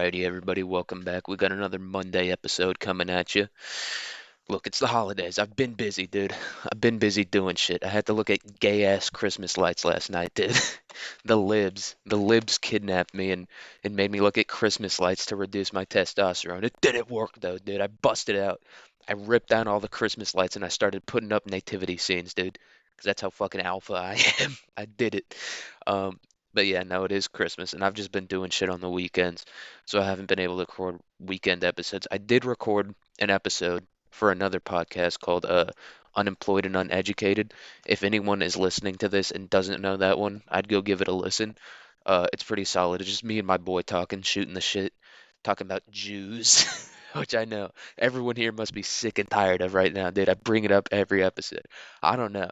Alrighty, everybody, welcome back. We got another Monday episode coming at you. Look, it's the holidays. I've been busy, dude. I've been busy doing shit. I had to look at gay ass Christmas lights last night, dude. The libs kidnapped me and made me look at Christmas lights to reduce my testosterone. It didn't work though, dude. I busted out. I ripped down all the Christmas lights and I started putting up nativity scenes, dude. Because that's how fucking alpha I am. I did it. Um, but yeah, no, it is Christmas, and I've just been doing shit on the weekends, so I haven't been able to record weekend episodes. I did record an episode for another podcast called Unemployed and Uneducated. If anyone is listening to this and doesn't know that one, I'd go give it a listen. It's pretty solid. It's just me and my boy talking, shooting the shit, talking about Jews, which I know everyone here must be sick and tired of right now, dude. I bring it up every episode. I don't know.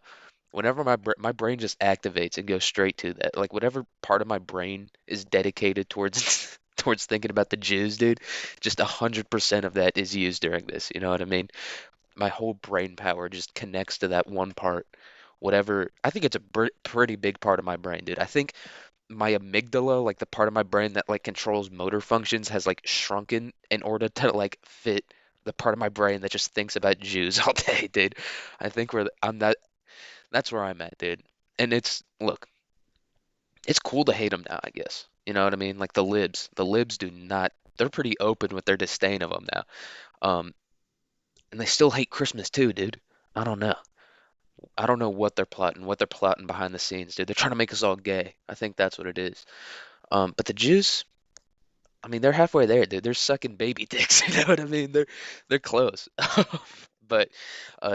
Whenever my brain just activates and goes straight to that, like whatever part of my brain is dedicated towards towards thinking about the Jews, dude, just 100% of that is used during this. You know what I mean? My whole brain power just connects to that one part. Whatever, I think it's a pretty big part of my brain, dude. I think my amygdala, like the part of my brain that like controls motor functions, has like shrunken in order to like fit the part of my brain that just thinks about Jews all day, dude. I think I'm that that's where I'm at, dude. And look, it's cool to hate them now, I guess. You know what I mean? Like the libs do not. They're pretty open with their disdain of them now. Um, and they still hate Christmas too, dude. I don't know. I don't know what they're plotting behind the scenes, dude. They're trying to make us all gay. I think that's what it is. But the Jews, I mean, they're halfway there, dude. They're sucking baby dicks. You know what I mean? They're close. But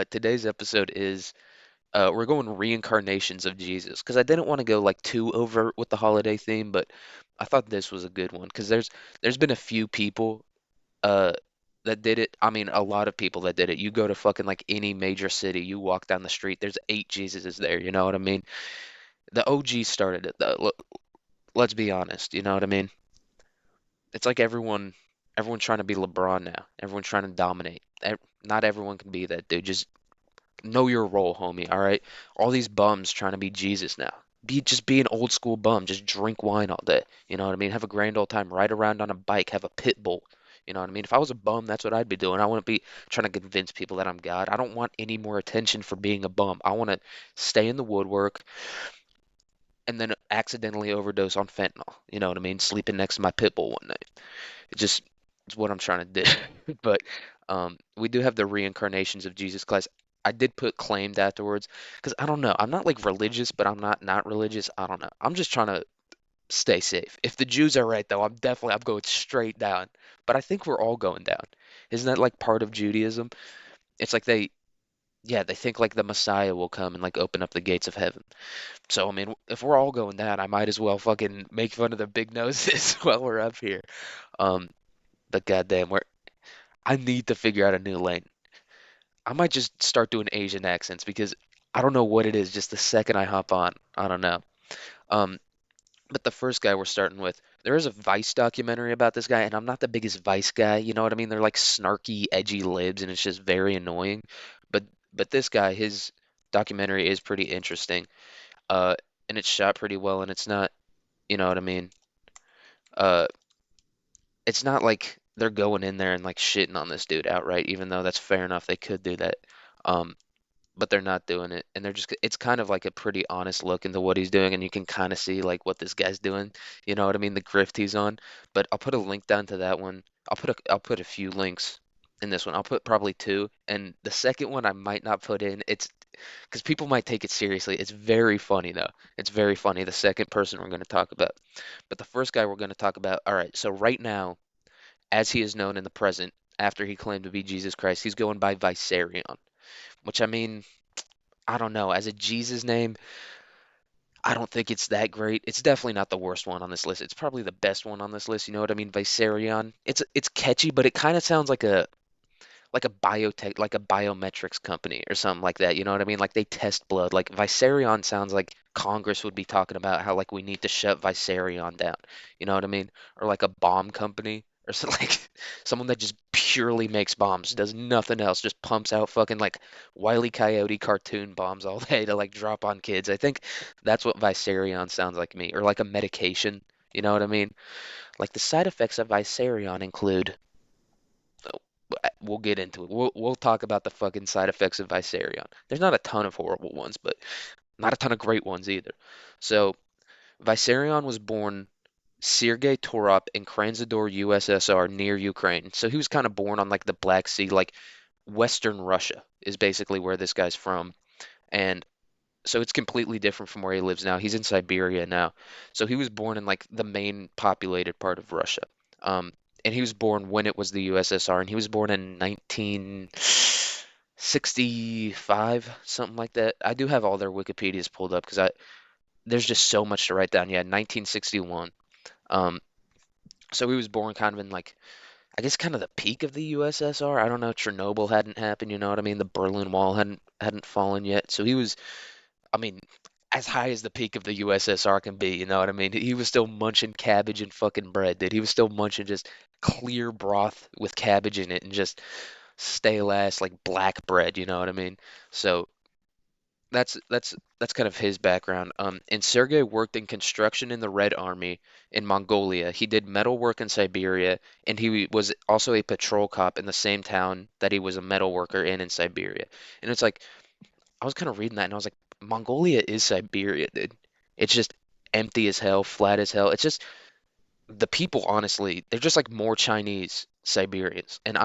today's episode is we're going reincarnations of Jesus because I didn't want to go like too overt with the holiday theme, but I thought this was a good one because there's been a few people uh that did it. I mean, a lot of people that did it. You go to fucking like any major city, you walk down the street, there's eight Jesuses there. You know what I mean? The OG started it though. Let's be honest. You know what I mean? It's like everyone's trying to be LeBron now. Everyone's trying to dominate. Not everyone can be that dude. Just know your role, homie, all right? All these bums trying to be Jesus now. Be an old school bum. Just drink wine all day. You know what I mean? Have a grand old time. Ride around on a bike. Have a pit bull. You know what I mean? If I was a bum, that's what I'd be doing. I wouldn't be trying to convince people that I'm God. I don't want any more attention for being a bum. I want to stay in the woodwork and then accidentally overdose on fentanyl. You know what I mean? Sleeping next to my pit bull one night. It just it's what I'm trying to do. But we do have the reincarnations of Jesus Christ. I did put claimed afterwards because I don't know. I'm not like religious, but I'm not religious. I don't know. I'm just trying to stay safe. If the Jews are right, though, I'm going straight down. But I think we're all going down. Isn't that like part of Judaism? It's like yeah, they think like the Messiah will come and like open up the gates of heaven. So I mean, if we're all going down, I might as well fucking make fun of the big noses while we're up here. Um, but goddamn, I need to figure out a new lane. I might just start doing Asian accents because I don't know what it is. Just the second I hop on, I don't know. Um, but the first guy we're starting with, there is a Vice documentary about this guy, and I'm not the biggest Vice guy. You know what I mean? They're like snarky, edgy libs, and it's just very annoying. But but this guy, his documentary is pretty interesting. Uh, and it's shot pretty well, and it's not, you know what I mean? Uh, it's not like they're going in there and like shitting on this dude outright, even though that's fair enough. They could do that. Um, but they're not doing it, and it's kind of like a pretty honest look into what he's doing, and you can kind of see like what this guy's doing. You know what I mean? The grift he's on. But I'll put a link down to that one. I'll put a few links in this one. I'll put probably two, and the second one I might not put in. It's because people might take it seriously. It's very funny though. It's very funny. The second person we're going to talk about, but the first guy we're going to talk about. All right, so right now, as he is known in the present, after he claimed to be Jesus Christ, he's going by Vicarion, which I mean. I don't know. As a Jesus name, I don't think it's that great. It's definitely not the worst one on this list. It's probably the best one on this list. You know what I mean? Viserion. It's catchy, but it kind of sounds like a biotech, like a biometrics company or something like that. You know what I mean? Like they test blood. Like Viserion sounds like Congress would be talking about how like we need to shut Viserion down. You know what I mean? Or like a bomb company or something like someone that just purely makes bombs, does nothing else, just pumps out fucking like Wile E. Coyote cartoon bombs all day to like drop on kids. I think that's what Viserion sounds like to me, or like a medication. You know what I mean? Like the side effects of Viserion include, we'll get into it. We'll talk about the fucking side effects of Viserion. There's not a ton of horrible ones, but not a ton of great ones either. So Viserion was born Sergei Torop in Kranzador, USSR, near Ukraine. So he was kind of born on like the Black Sea, like Western Russia is basically where this guy's from. And so it's completely different from where he lives now. He's in Siberia now. So he was born in like the main populated part of Russia. Um, and he was born when it was the USSR, and he was born in 1965, something like that. I do have all their Wikipedias pulled up because I there's just so much to write down. Yeah, 1961. Um, so he was born kind of in like I guess kind of the peak of the USSR. I don't know, Chernobyl hadn't happened, you know what I mean? The Berlin Wall hadn't fallen yet. So he was, I mean, as high as the peak of the USSR can be, you know what I mean? He was still munching cabbage and fucking bread, dude. He was still munching just clear broth with cabbage in it and just stale ass like black bread, you know what I mean? So that's kind of his background. And Sergei worked in construction in the Red Army in Mongolia. He did metal work in Siberia, and he was also a patrol cop in the same town that he was a metal worker in Siberia. And it's like I was kind of reading that, and I was like, Mongolia is Siberia, dude. It's just empty as hell, flat as hell. It's just the people, honestly, they're just like more Chinese Siberians. And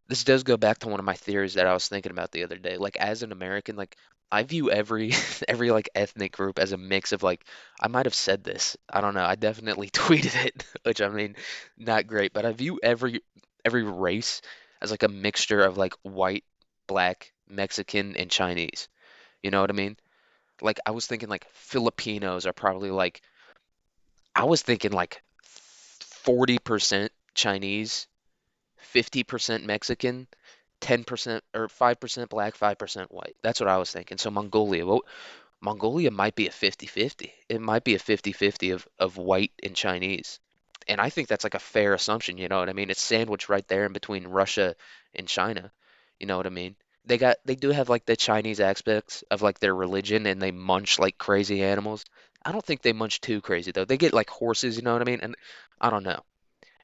this does go back to one of my theories that I was thinking about the other day. Like as an American, like I view every every like ethnic group as a mix of like I might have said this. I don't know. I definitely tweeted it, which I mean, not great, but I view every race as like a mixture of like white, black, Mexican, and Chinese. You know what I mean? Like I was thinking like Filipinos are probably like I was thinking like 40% Chinese, 50% Mexican, 10% or 5% black, 5% white. That's what I was thinking. So Mongolia, well, Mongolia might be a 50-50. It might be a 50-50 of white and Chinese. And I think that's like a fair assumption, you know what I mean? It's sandwiched right there in between Russia and China. You know what I mean? They do have like the Chinese aspects of like their religion and they munch like crazy animals. I don't think they munch too crazy though. They get like horses, you know what I mean? And I don't know.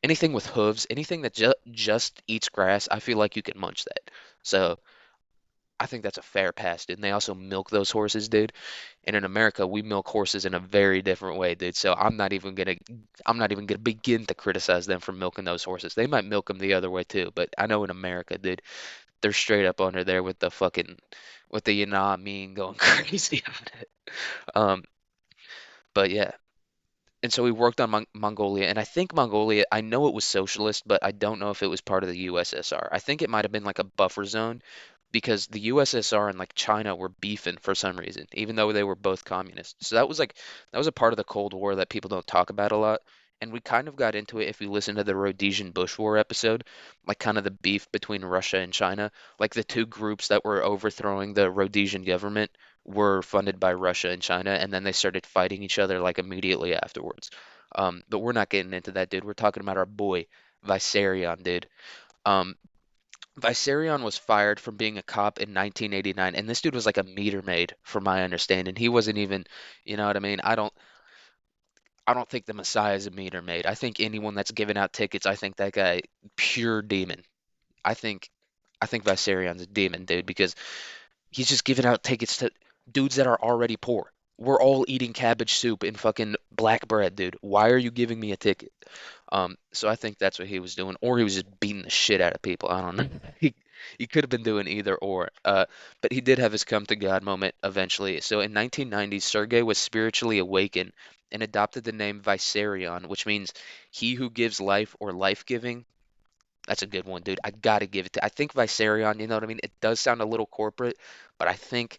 Anything with hooves, anything that just eats grass, I feel like you can munch that. So I think that's a fair pass, dude. And they also milk those horses, dude. And in America, we milk horses in a very different way, dude. So I'm not even gonna begin to criticize them for milking those horses. They might milk them the other way too, but I know in America, dude, they're straight up under there with the fucking, with the you know what I mean going crazy on it. Um, but yeah, and so we worked on Mongolia, and I think Mongolia, I know it was socialist, but I don't know if it was part of the USSR. I think it might have been like a buffer zone because the USSR and like China were beefing for some reason, even though they were both communists. So that was a part of the Cold War that people don't talk about a lot. And we kind of got into it if you listen to the Rhodesian Bush War episode, like kind of the beef between Russia and China, like the two groups that were overthrowing the Rhodesian government were funded by Russia and China, and then they started fighting each other like immediately afterwards. But we're not getting into that, dude. We're talking about our boy Viserion, dude. Um, Viserion was fired from being a cop in 1989, and this dude was like a meter maid, from my understanding. He wasn't even, you know what I mean? I don't think the Messiah is a meter maid. I think anyone that's giving out tickets, I think that guy pure demon. I think I think Viserion's a demon, dude, because he's just giving out tickets to dudes that are already poor. We're all eating cabbage soup and fucking black bread, dude. Why are you giving me a ticket? So I think that's what he was doing, or he was just beating the shit out of people. I don't know. He could have been doing either or. But he did have his come to God moment eventually. So in 1990, Sergei was spiritually awakened and adopted the name Viserion, which means he who gives life or life giving. That's a good one, dude. I gotta give it to. I think Viserion. You know what I mean? It does sound a little corporate, but I think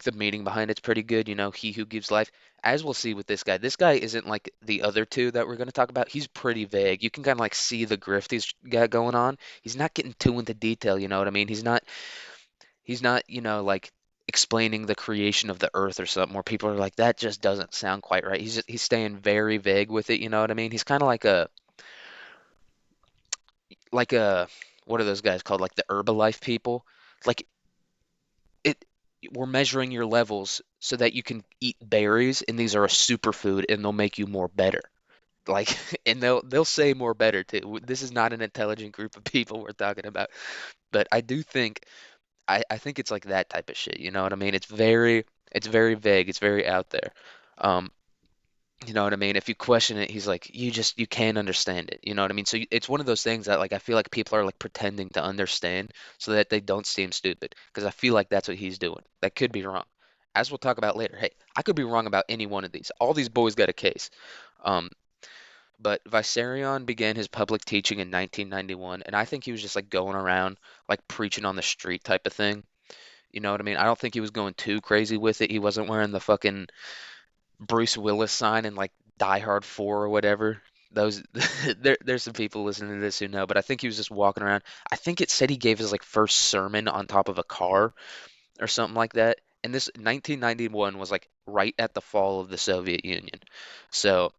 the meaning behind it's pretty good. You know, he who gives life. As we'll see with this guy, this guy isn't like the other two that we're going to talk about. He's pretty vague. You can kind of like see the grift he's got going on. He's not getting too into detail. You know what I mean? He's not, like explaining the creation of the earth or something where people are like, that just doesn't sound quite right. He's staying very vague with it. You know what I mean? He's kind of like a, what are those guys called? Like the Herbalife people. Like it. we're measuring your levels so that you can eat berries, and these are a superfood, and they'll make you more better. Like, and they'll say more better too. This is not an intelligent group of people we're talking about, but I do think I think it's like that type of shit. You know what I mean? It's very vague. It's very out there. Um, you know what I mean? If you question it, he's like, you can't understand it. You know what I mean? So it's one of those things that like I feel like people are like pretending to understand so that they don't seem stupid. Because I feel like that's what he's doing. That could be wrong. As we'll talk about later. Hey, I could be wrong about any one of these. All these boys got a case. Um, but Viserion began his public teaching in 1991, and I think he was just like going around like preaching on the street type of thing. You know what I mean? I don't think he was going too crazy with it. He wasn't wearing the fucking Bruce Willis sign in like Die Hard 4 or whatever. Those there's some people listening to this who know, but I think he was just walking around. I think it said he gave his like first sermon on top of a car or something like that. And this 1991 was like right at the fall of the Soviet Union. So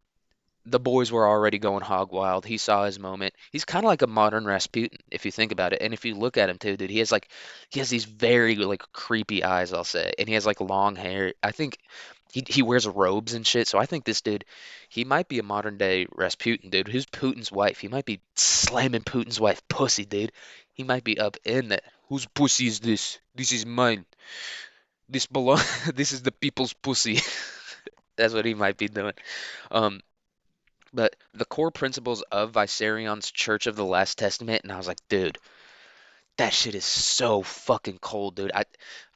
the boys were already going hog wild. He saw his moment. He's kind of like a modern Rasputin, if you think about it. And if you look at him too, dude, he has these very like creepy eyes, I'll say, and he has like long hair. I think he wears robes and shit. So I think this dude, he might be a modern day Rasputin, dude. Who's Putin's wife? He might be slamming Putin's wife pussy, dude. He might be up in that. Whose pussy is this? This is mine. This belong. This is the people's pussy. That's what he might be doing. Um, but the core principles of Viserion's Church of the Last Testament, and I was like, dude, that shit is so fucking cold, dude.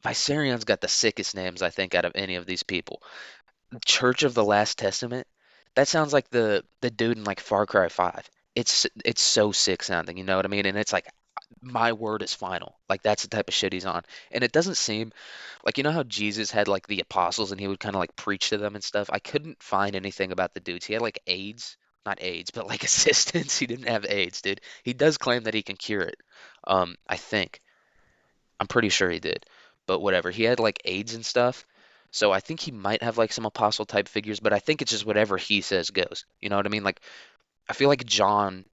Viserion's got the sickest names, I think, out of any of these people. Church of the Last Testament, that sounds like the dude in like Far Cry 5. It's so sick sounding, you know what I mean? And it's like my word is final. Like that's the type of shit he's on. And it doesn't seem like you know how Jesus had like the apostles and he would kind of like preach to them and stuff. I couldn't find anything about the dudes. He had like AIDS, not AIDS, but like assistants. He didn't have AIDS, dude. He does claim that he can cure it. I think. I'm pretty sure he did. But whatever. He had like AIDS and stuff. So I think he might have like some apostle type figures, but I think it's just whatever he says goes. You know what I mean? Like I feel like John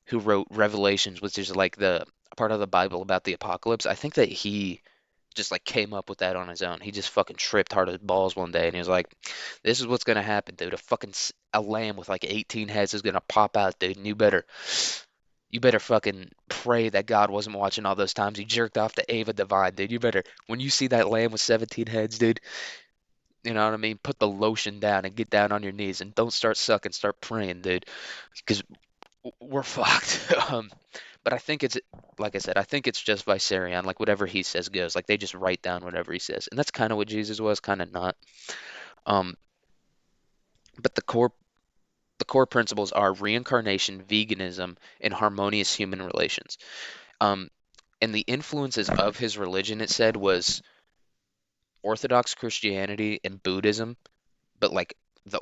who wrote Revelations, which is like the part of the Bible about the apocalypse. I think that he just like came up with that on his own. He just fucking tripped hard as balls one day and he was like, "This is what's gonna happen, dude. A lamb with like 18 heads is gonna pop out, dude, and you better fucking pray that God wasn't watching all those times you jerked off to Ava Divine, dude. You better when you see that lamb with 17 heads, dude, you know what I mean? Put the lotion down and get down on your knees and don't start sucking, start praying, dude, because we're fucked." But I think it's like I said, I think it's just Viserion, like whatever he says goes. Like they just write down whatever he says, and that's kind of what Jesus was, kind of not. Um, but the core principles are reincarnation, veganism, and harmonious human relations. Um, and the influences of his religion, it said, was Orthodox Christianity and Buddhism, but like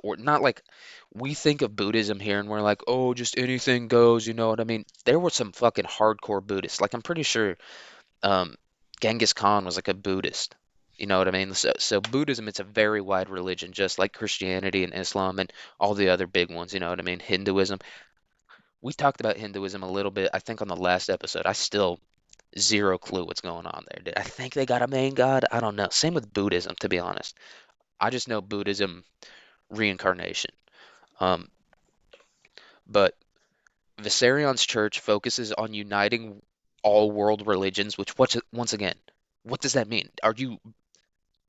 or not like we think of Buddhism here and we're like, oh, just anything goes, you know what I mean? There were some fucking hardcore Buddhists. Like I'm pretty sure um, Genghis Khan was like a Buddhist. You know what I mean? So Buddhism, it's a very wide religion, just like Christianity and Islam and all the other big ones. You know what I mean? Hinduism. We talked about Hinduism a little bit, I think, on the last episode. I still zero clue what's going on there. Did I think they got a main god? I don't know. Same with Buddhism, to be honest. I just know Buddhism reincarnation. Um, but Visarion's church focuses on uniting all world religions, which once again, what does that mean? Are you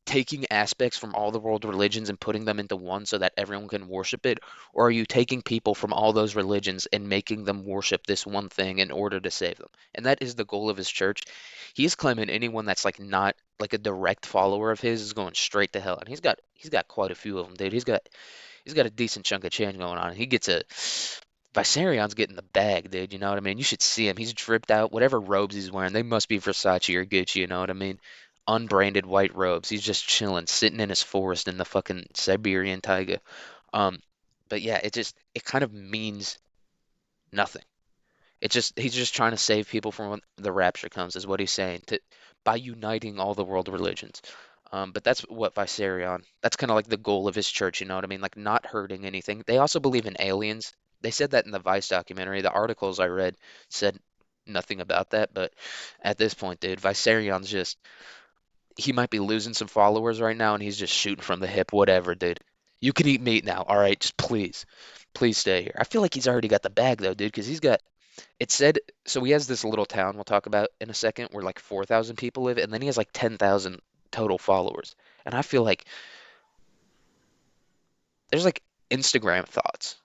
taking aspects from all the world religions and putting them into one so that everyone can worship it? Or are you taking people from all those religions and making them worship this one thing in order to save them? And that is the goal of his church. He is claiming anyone that's like not like a direct follower of his is going straight to hell. And he's got quite a few of them, dude. He's got a decent chunk of change going on. He gets a Visarion's getting the bag, dude. You know what I mean? You should see him. He's dripped out. Whatever robes he's wearing, they must be Versace or Gucci. You know what I mean? Unbranded white robes. He's just chilling, sitting in his forest in the fucking Siberian taiga. Um, but yeah, it kind of means nothing. He's just trying to save people from when the rapture comes, is what he's saying, to by uniting all the world religions. But that's what Viserion, that's kind of like the goal of his church, you know what I mean? Like not hurting anything. They also believe in aliens. They said that in the Vice documentary. The articles I read said nothing about that, but at this point, dude, Viserion's just he might be losing some followers right now and he's just shooting from the hip, whatever, dude. You can eat meat now, all right? Just please, please stay here. I feel like he's already got the bag though, dude, because he's got it said so he has this little town we'll talk about in a second where like 4,000 people live, and then he has like 10,000 total followers. And I feel like there's like Instagram thoughts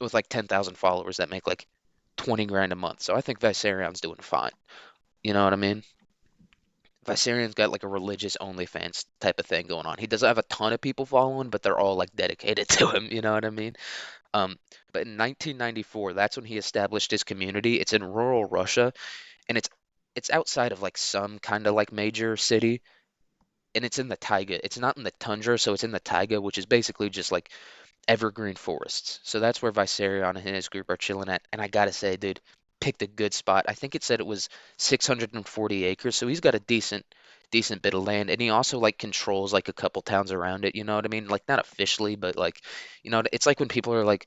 with like 10,000 followers that make like 20 grand a month. So I think Visarion's doing fine. You know what I mean? Visarion's got like a religious OnlyFans type of thing going on. He doesn't have a ton of people following, but they're all like dedicated to him. You know what I mean? Um, but in 1994, that's when he established his community. It's in rural Russia, and it's outside of like some kind of like major city, and it's in the taiga. It's not in the tundra, so it's in the taiga, which is basically just like evergreen forests. So that's where Viserion and his group are chilling at. And I gotta say, dude, picked a good spot. I think it said it was 640 acres, so he's got a decent bit of land, and he also like controls like a couple towns around it. You know what I mean? Like not officially, but like, it's like when people are like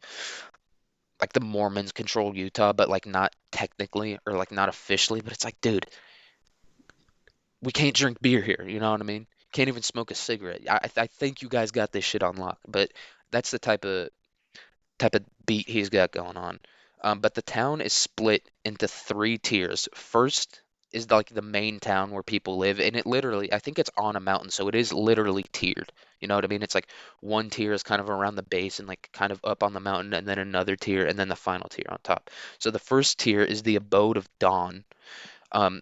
the Mormons control Utah, but like not technically or like not officially. But it's like, dude, we can't drink beer here. You know what I mean? Can't even smoke a cigarette. I think you guys got this shit on lock, but that's the type of beat he's got going on. But the town is split into three tiers. First is like the main town where people live, and it literally, I think it's on a mountain, so it is literally tiered. You know what I mean? It's like one tier is kind of around the base and like kind of up on the mountain, and then another tier, and then the final tier on top. So the first tier is the Abode of Dawn,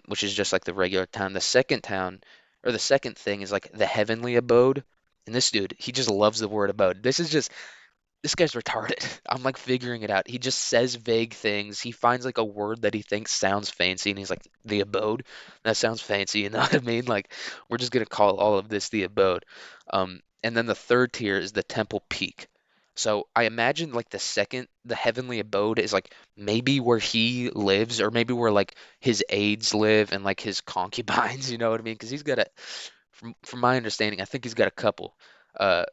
which is just like the regular town. The second town, or the second thing, is like the Heavenly Abode. And this dude, he just loves the word abode. This guy's retarded. I'm like figuring it out. He just says vague things. He finds like a word that he thinks sounds fancy, and he's like, the abode? That sounds fancy, you know what I mean? Like, we're just gonna call all of this the abode. And then the third tier is the Temple Peak. So I imagine like the heavenly abode is like maybe where he lives, or maybe where like his aides live and like his concubines, you know what I mean? Because he's got from my understanding, I think he's got a couple. Uh,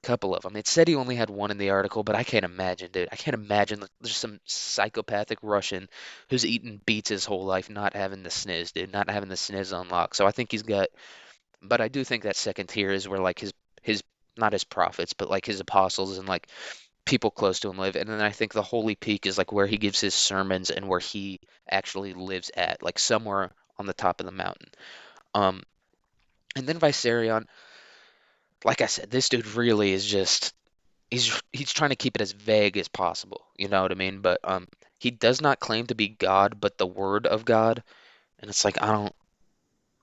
Couple of them. It said he only had one in the article, but I can't imagine, dude. I can't imagine like, there's some psychopathic Russian who's eaten beets his whole life, not having the sniz, dude, not having the sniz unlocked. So I think he's got, but I do think that second tier is where like his not his prophets, but like his apostles and like people close to him live. And then I think the holy peak is like where he gives his sermons and where he actually lives at, like somewhere on the top of the mountain. Um, and then Viserion, like I said, this dude really is just he's trying to keep it as vague as possible. You know what I mean? But he does not claim to be God, but the Word of God. And it's like I don't.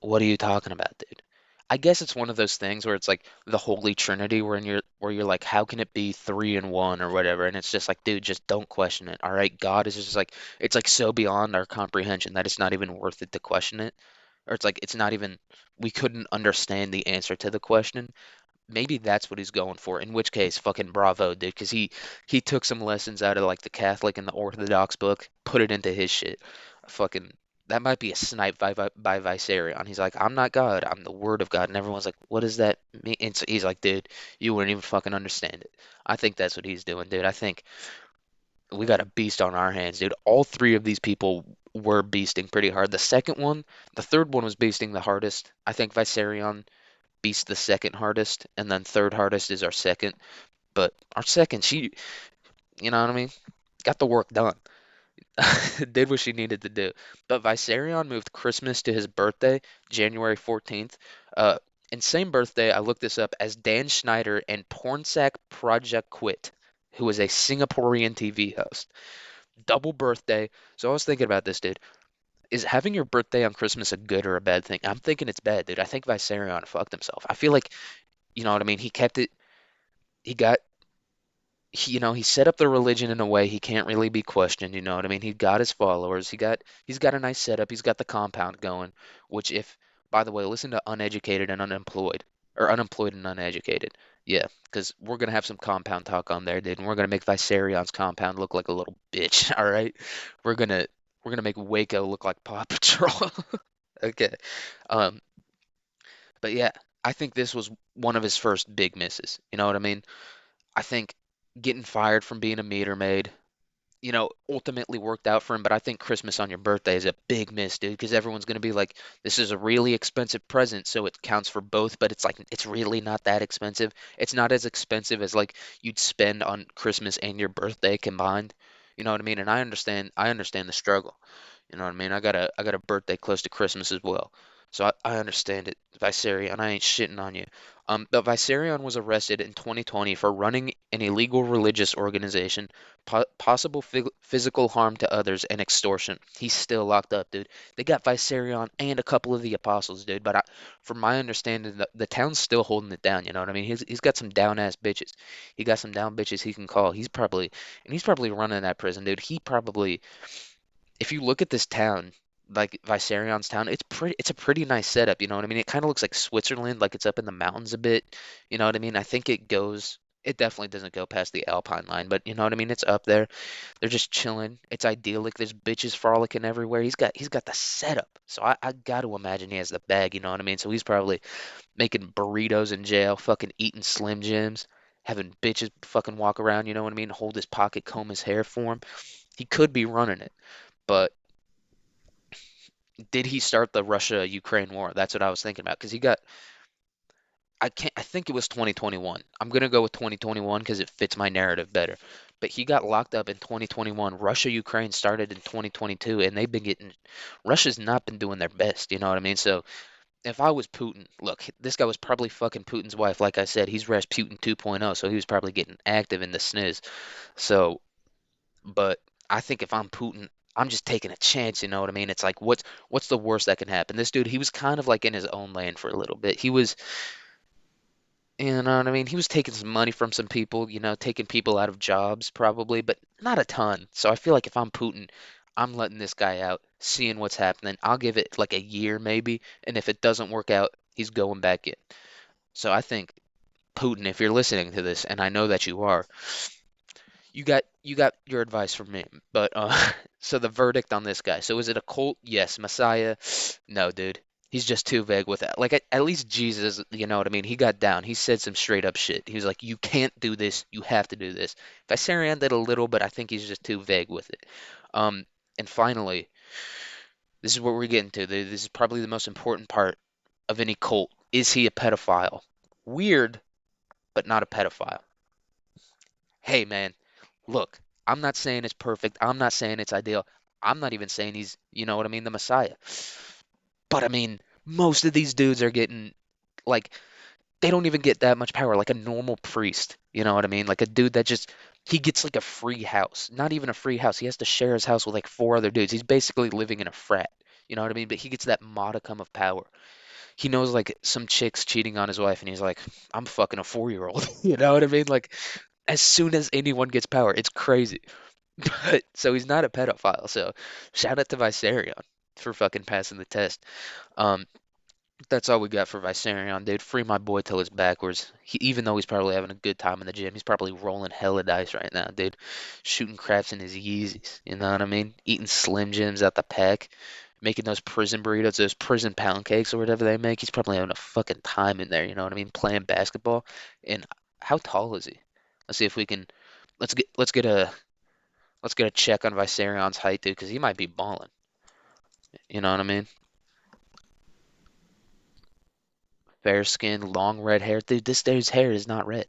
What are you talking about, dude? I guess it's one of those things where it's like the Holy Trinity, where you're like, how can it be three in one or whatever? And it's just like, dude, just don't question it. All right, God is just like it's like so beyond our comprehension that it's not even worth it to question it. Or it's like it's not even we couldn't understand the answer to the question. Maybe that's what he's going for. In which case, fucking bravo, dude, because he took some lessons out of like the Catholic and the Orthodox book, put it into his shit. Fucking that might be a snipe by Viserion. He's like, I'm not God, I'm the Word of God, and everyone's like, what does that mean? And so he's like, dude, you wouldn't even fucking understand it. I think that's what he's doing, dude. I think we got a beast on our hands, dude. All three of these people were beasting pretty hard. The third one was beasting the hardest. I think Viserion beast the second hardest, and then third hardest is our second. But our second, she, you know what I mean, got the work done, did what she needed to do. But Viserion moved Christmas to his birthday, January 14th. Uh, and same birthday, I looked this up as Dan Schneider and Pornsak Prajakut, who was a Singaporean TV host. Double birthday. So I was thinking about this, dude. Is having your birthday on Christmas a good or a bad thing? I'm thinking it's bad, dude. I think Viserion fucked himself. I feel like, you know what I mean? He kept it he got he set up the religion in a way he can't really be questioned, you know what I mean? He got his followers. He's got a nice setup. He's got the compound going, which if by the way, listen to uneducated and unemployed or unemployed and uneducated. Yeah, because we're gonna have some compound talk on there, dude, and we're gonna make Viserion's compound look like a little bitch, all right? We're gonna we're gonna make Waco look like Paw Patrol. Okay. Um, but yeah, I think this was one of his first big misses. You know what I mean? I think getting fired from being a meter maid, ultimately worked out for him. But I think Christmas on your birthday is a big miss, dude, because everyone's gonna be like, this is a really expensive present, so it counts for both. But it's like it's really not that expensive. It's not as expensive as like you'd spend on Christmas and your birthday combined. You know what I mean? And I understand the struggle. You know what I mean? I got a birthday close to Christmas as well. So I understand it, Viserion. I ain't shitting on you. But Viserion was arrested in 2020 for running an illegal religious organization, possible physical harm to others, and extortion. He's still locked up, dude. They got Viserion and a couple of the apostles, dude. But from my understanding, the town's still holding it down. You know what I mean? He's got some down ass bitches. He got some down bitches he can call. He's probably running that prison, dude. If you look at this town, like Viserion's town, it's a pretty nice setup, you know what I mean? It kind of looks like Switzerland, like it's up in the mountains a bit, you know what I mean? I think it definitely doesn't go past the Alpine line, but you know what I mean? It's up there. They're just chilling. It's idyllic. There's bitches frolicking everywhere. He's got the setup. So I got to imagine he has the bag, you know what I mean? So he's probably making burritos in jail, fucking eating Slim Jims, having bitches fucking walk around, you know what I mean? Hold his pocket, comb his hair for him. He could be running it. But did he start the Russia-Ukraine war? That's what I was thinking about. Because I think it was 2021. I'm gonna go with 2021 because it fits my narrative better. But he got locked up in 2021. Russia-Ukraine started in 2022, and Russia's not been doing their best. You know what I mean? So if I was Putin, look, this guy was probably fucking Putin's wife. Like I said, he's Rasputin 2.0, so he was probably getting active in the sniz. So but I think if I'm Putin, I'm just taking a chance, you know what I mean? It's like what's the worst that can happen? This dude, he was kind of like in his own lane for a little bit. You know what I mean? He was taking some money from some people, taking people out of jobs probably, but not a ton. So I feel like if I'm Putin, I'm letting this guy out, seeing what's happening. I'll give it like a year maybe, and if it doesn't work out, he's going back in. So I think Putin, if you're listening to this, and I know that you are, you got your advice from me, but so the verdict on this guy. So is it a cult? Yes. Messiah? No, dude. He's just too vague with that. Like at least Jesus, you know what I mean? He got down. He said some straight up shit. He was like, "You can't do this. You have to do this." Viserion did a little, but I think he's just too vague with it. Um, and finally, this is what we're getting to. This is probably the most important part of any cult. Is he a pedophile? Weird, but not a pedophile. Hey, man, look, I'm not saying it's perfect. I'm not saying it's ideal. I'm not even saying he's, you know what I mean, the Messiah. But I mean, most of these dudes are getting like they don't even get that much power like a normal priest. You know what I mean? Like a dude that just he gets like a free house. Not even a free house. He has to share his house with like four other dudes. He's basically living in a frat. You know what I mean? But he gets that modicum of power. He knows like some chick's cheating on his wife and he's like, I'm fucking a 4-year-old. You know what I mean? Like as soon as anyone gets power, it's crazy. But so he's not a pedophile. So shout out to Viserion for fucking passing the test. Um, that's all we got for Viserion, dude. Free my boy till it's backwards. Even though he's probably having a good time in the gym, he's probably rolling hella dice right now, dude. Shooting craps in his Yeezys. You know what I mean? Eating Slim Jims out the pack. Making those prison burritos, those prison pound cakes or whatever they make. He's probably having a fucking time in there. You know what I mean? Playing basketball. And how tall is he? Let's see if we can. Let's get a check on Viserion's height, dude, because he might be balling. You know what I mean? Fair skin, long red hair. Dude, this dude's hair is not red.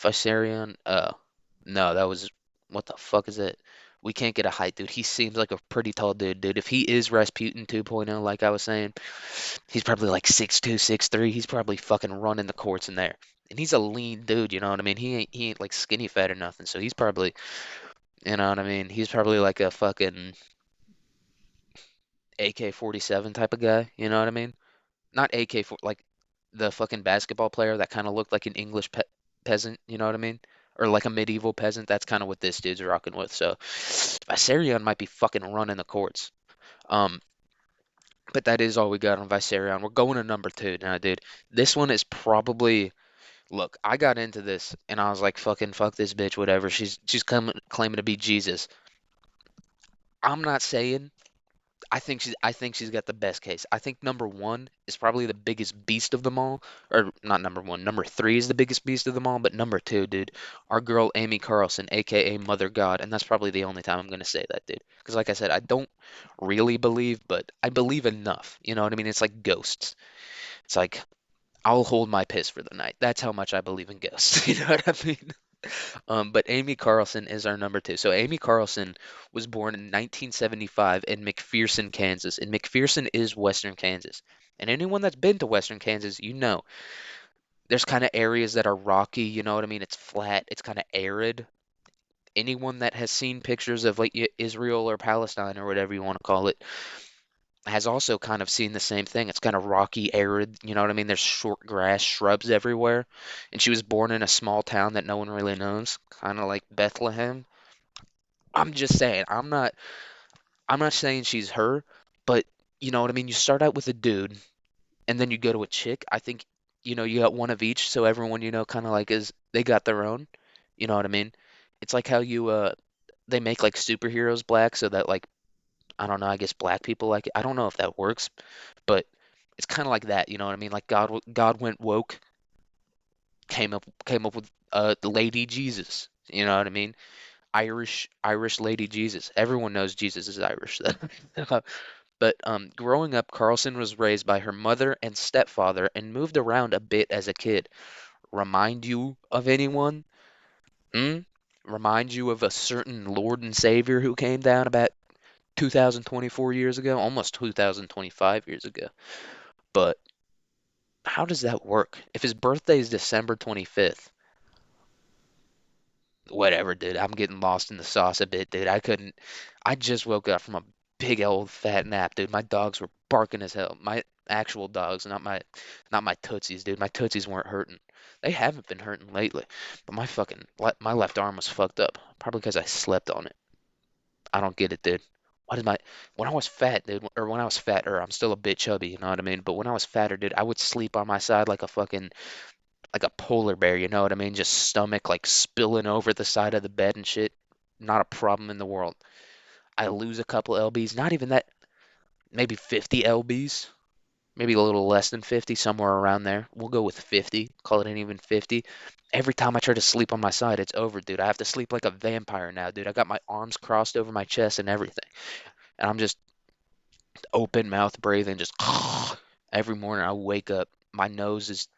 Viserion, no, that was, what the fuck is it? We can't get a height, dude. He seems like a pretty tall dude, dude. If he is Rasputin 2.0, like I was saying, he's probably like 6'2", 6'3". He's probably fucking running the courts in there. And he's a lean dude, you know what I mean? He ain't like skinny fat or nothing. So he's probably, you know what I mean? He's probably like a fucking AK-47 type of guy, you know what I mean? Not AK-4, like the fucking basketball player that kind of looked like an English peasant, you know what I mean? Or like a medieval peasant. That's kind of what this dude's rocking with. So Viserion might be fucking running the courts. Um, but that is all we got on Viserion. We're going to number two now, dude. This one is probably look. I got into this and I was like, fucking fuck this bitch, whatever. She's coming claiming to be Jesus. I'm not saying I think she's got the best case. I think number one is probably the biggest beast of them all, or not number one. Number three is the biggest beast of them all, but number two, dude, our girl Amy Carlson, aka Mother God, and that's probably the only time I'm gonna say that, dude. Because like I said, I don't really believe, but I believe enough. You know what I mean? It's like ghosts. It's like I'll hold my piss for the night. That's how much I believe in ghosts. You know what I mean? But Amy Carlson is our number two. So Amy Carlson was born in 1975 in McPherson, Kansas, and McPherson is Western Kansas. And anyone that's been to Western Kansas, you know, there's kind of areas that are rocky. You know what I mean? It's flat. It's kind of arid. Anyone that has seen pictures of like Israel or Palestine or whatever you want to call it has also kind of seen the same thing. It's kind of rocky, arid. You know what I mean? There's short grass, shrubs everywhere. And she was born in a small town that no one really knows, kind of like Bethlehem. I'm just saying, I'm not saying she's her, but you know what I mean? You start out with a dude and then you go to a chick. I think, you got one of each, so everyone, kind of like is they got their own. You know what I mean? It's like how they make like superheroes black so that like I don't know, I guess black people like it. I don't know if that works, but it's kind of like that, you know what I mean? Like God went woke, came up with the Lady Jesus. You know what I mean? Irish Lady Jesus. Everyone knows Jesus is Irish though. But growing up, Carlson was raised by her mother and stepfather and moved around a bit as a kid. Remind you of anyone? Hmm? Remind you of a certain Lord and Savior who came down about 2024 years ago, almost 2025 years ago. But how does that work? If his birthday is December 25th, whatever, dude. I'm getting lost in the sauce a bit, dude. I just woke up from a big old fat nap, dude. My dogs were barking as hell. My actual dogs, not my tootsies, dude. My tootsies weren't hurting. They haven't been hurting lately, but my left arm was fucked up, probably because I slept on it. I don't get it, dude. What is my when I was fat, dude, or when I was fatter, I'm still a bit chubby, you know what I mean? But when I was fatter, dude, I would sleep on my side like a polar bear, you know what I mean? Just stomach like spilling over the side of the bed and shit. Not a problem in the world. I lose a couple lbs, not even that, maybe 50 lbs, maybe a little less than 50, somewhere around there. We'll go with 50, call it an even 50. Every time I try to sleep on my side, it's over, dude. I have to sleep like a vampire now, dude. I got my arms crossed over my chest and everything. And I'm just open mouth breathing, just every morning I wake up, my nose is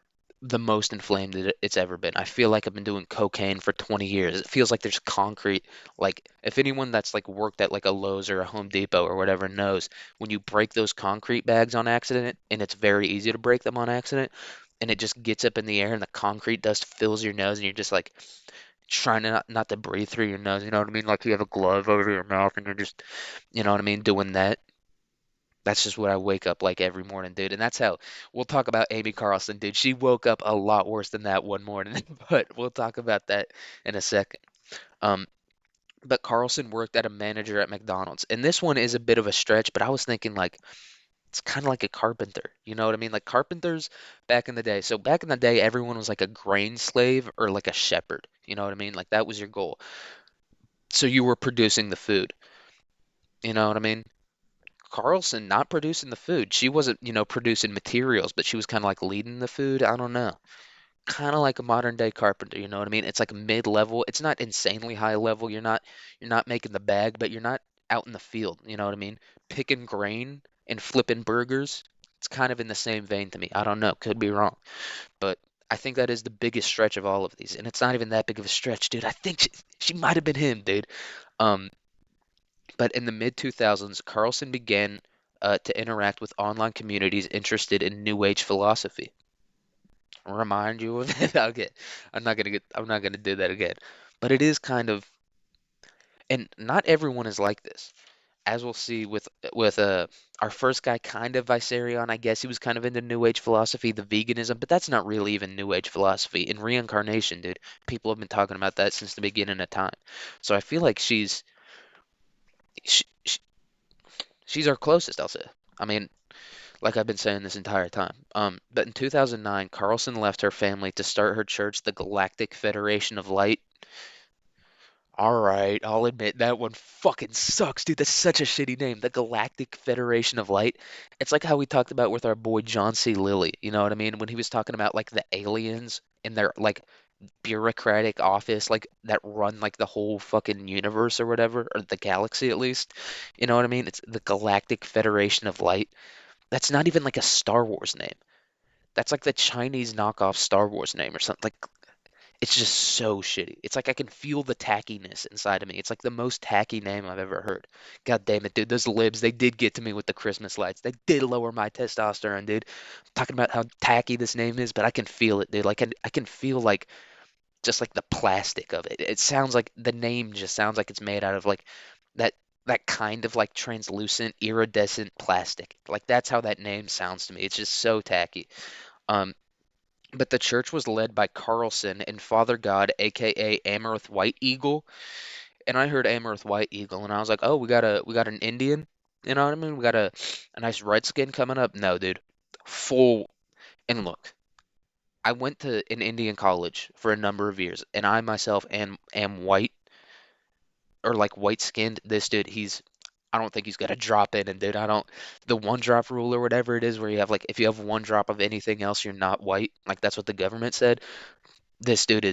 the most inflamed that it's ever been. I feel like I've been doing cocaine for 20 years. It feels like there's concrete. Like if anyone that's like worked at like a Lowe's or a Home Depot or whatever knows, when you break those concrete bags on accident, and it's very easy to break them on accident, and it just gets up in the air and the concrete dust fills your nose and you're just like trying to not to breathe through your nose, you know what I mean? Like you have a glove over your mouth and you're just, you know what I mean, doing that. That's just what I wake up like every morning, dude. And that's how we'll talk about Amy Carlson, dude. She woke up a lot worse than that one morning, but we'll talk about that in a second. Um, but Carlson worked at a manager at McDonald's. And this one is a bit of a stretch, but I was thinking like it's kind of like a carpenter. You know what I mean? Like carpenters back in the day. So back in the day, everyone was like a grain slave or like a shepherd. You know what I mean? Like that was your goal. So you were producing the food. You know what I mean? Carlson not producing the food. She wasn't, producing materials, but she was kind of like leading the food. I don't know. Kind of like a modern day carpenter, you know what I mean? It's like mid-level. It's not insanely high level. You're not making the bag, but you're not out in the field, you know what I mean? Picking grain and flipping burgers. It's kind of in the same vein to me. I don't know, could be wrong, but I think that is the biggest stretch of all of these, and it's not even that big of a stretch, dude. I think she might have been him, dude. Um, but in the mid 2000s, Carlson began to interact with online communities interested in New Age philosophy. Remind you of it? Okay, I'm not gonna do that again. But it is kind of, and not everyone is like this. As we'll see with our first guy, kind of Viserion, I guess he was kind of into New Age philosophy, the veganism, but that's not really even New Age philosophy. In reincarnation, dude, people have been talking about that since the beginning of time. So I feel like she, she's our closest, I'll say. I mean, like I've been saying this entire time. But in 2009, Carlson left her family to start her church, the Galactic Federation of Light. All right, I'll admit that one fucking sucks, dude. That's such a shitty name. The Galactic Federation of Light. It's like how we talked about with our boy John C. Lilly. You know what I mean? When he was talking about like the aliens in their like bureaucratic office, like that run like the whole fucking universe or whatever, or the galaxy at least. You know what I mean? It's the Galactic Federation of Light. That's not even like a Star Wars name. That's like the Chinese knockoff Star Wars name or something. Like it's just so shitty. It's like I can feel the tackiness inside of me. It's like the most tacky name I've ever heard. God damn it, dude. Those libs, they did get to me with the Christmas lights. They did lower my testosterone, dude. I'm talking about how tacky this name is, but I can feel it, dude. Like I can feel like just like the plastic of it. It sounds like the name just sounds like it's made out of like that that kind of like translucent iridescent plastic. Like that's how that name sounds to me. It's just so tacky. Um, but the church was led by Carlson and Father God, aka Amaranth White Eagle. And I heard Amaranth White Eagle, and I was like, oh, we got an Indian. You know what I mean? We got a nice redskin coming up. No, dude, full. And look, I went to an Indian college for a number of years, and I myself am white or like white skinned. This dude, I don't think he's got a drop in, and dude, I don't the one drop rule or whatever it is, where you have like if you have one drop of anything else, you're not white. Like that's what the government said. This dude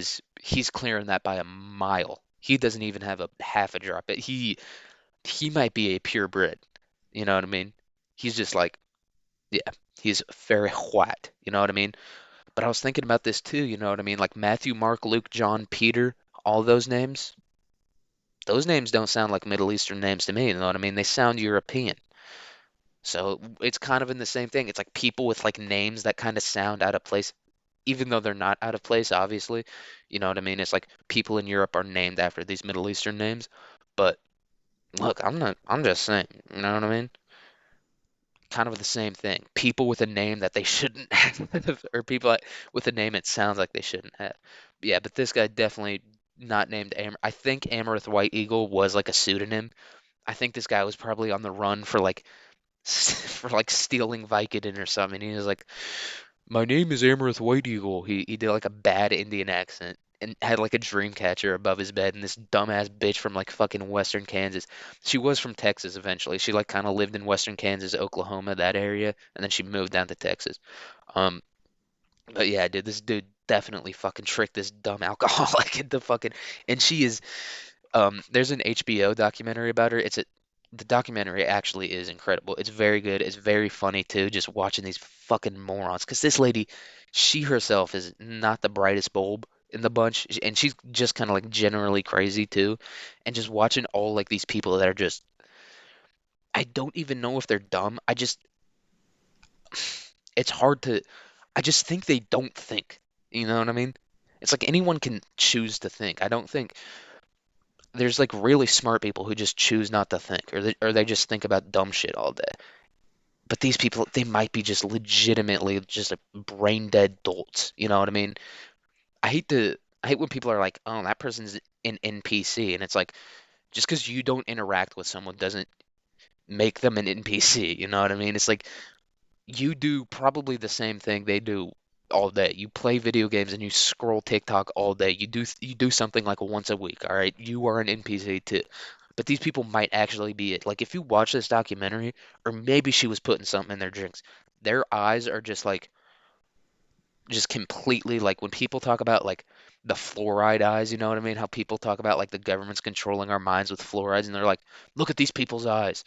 he's clearing that by a mile. He doesn't even have a half a drop. He might be a purebred. You know what I mean? He's just like, yeah, he's very white. You know what I mean? But I was thinking about this too. You know what I mean? Like Matthew, Mark, Luke, John, Peter, all those names. Those names don't sound like Middle Eastern names to me. You know what I mean? They sound European. So it's kind of in the same thing. It's like people with like names that kind of sound out of place, even though they're not out of place, obviously. You know what I mean? It's like people in Europe are named after these Middle Eastern names. But look, I'm just saying, you know what I mean? Kind of the same thing. People with a name that they shouldn't have, or people with a name it sounds like they shouldn't have. Yeah, but this guy definitely not named I think Amaranth White Eagle was like a pseudonym. I think this guy was probably on the run for like for like stealing Vicodin or something. He was like, "My name is Amaranth White Eagle." He did like a bad Indian accent and had like a dream catcher above his bed. And this dumbass bitch from like fucking Western Kansas. She was from Texas eventually. She like kind of lived in Western Kansas, Oklahoma, that area, and then she moved down to Texas. Um, but yeah, dude, this dude definitely fucking tricked this dumb alcoholic into fucking. And she is there's an HBO documentary about her. The documentary actually is incredible. It's very good. It's very funny too, just watching these fucking morons. Because this lady, she herself is not the brightest bulb in the bunch, and she's just kind of like generally crazy too. And just watching all like these people that are just, I don't even know if they're dumb. It's hard to, I just think they don't think. You know what I mean? It's like anyone can choose to think. I don't think there's like really smart people who just choose not to think, or they just think about dumb shit all day. But these people, they might be just legitimately just a brain dead dolts. You know what I mean? I hate when people are like, "Oh, that person's an NPC," and it's like just because you don't interact with someone doesn't make them an NPC. You know what I mean? It's like you do probably the same thing they do all day. You play video games and you scroll TikTok all day. You do something like once a week, all right? You are an NPC too. But these people might actually be it. Like if you watch this documentary, or maybe she was putting something in their drinks, their eyes are just like just completely like when people talk about like the fluoride eyes, you know what I mean? How people talk about like the government's controlling our minds with fluorides, and they're like, look at these people's eyes.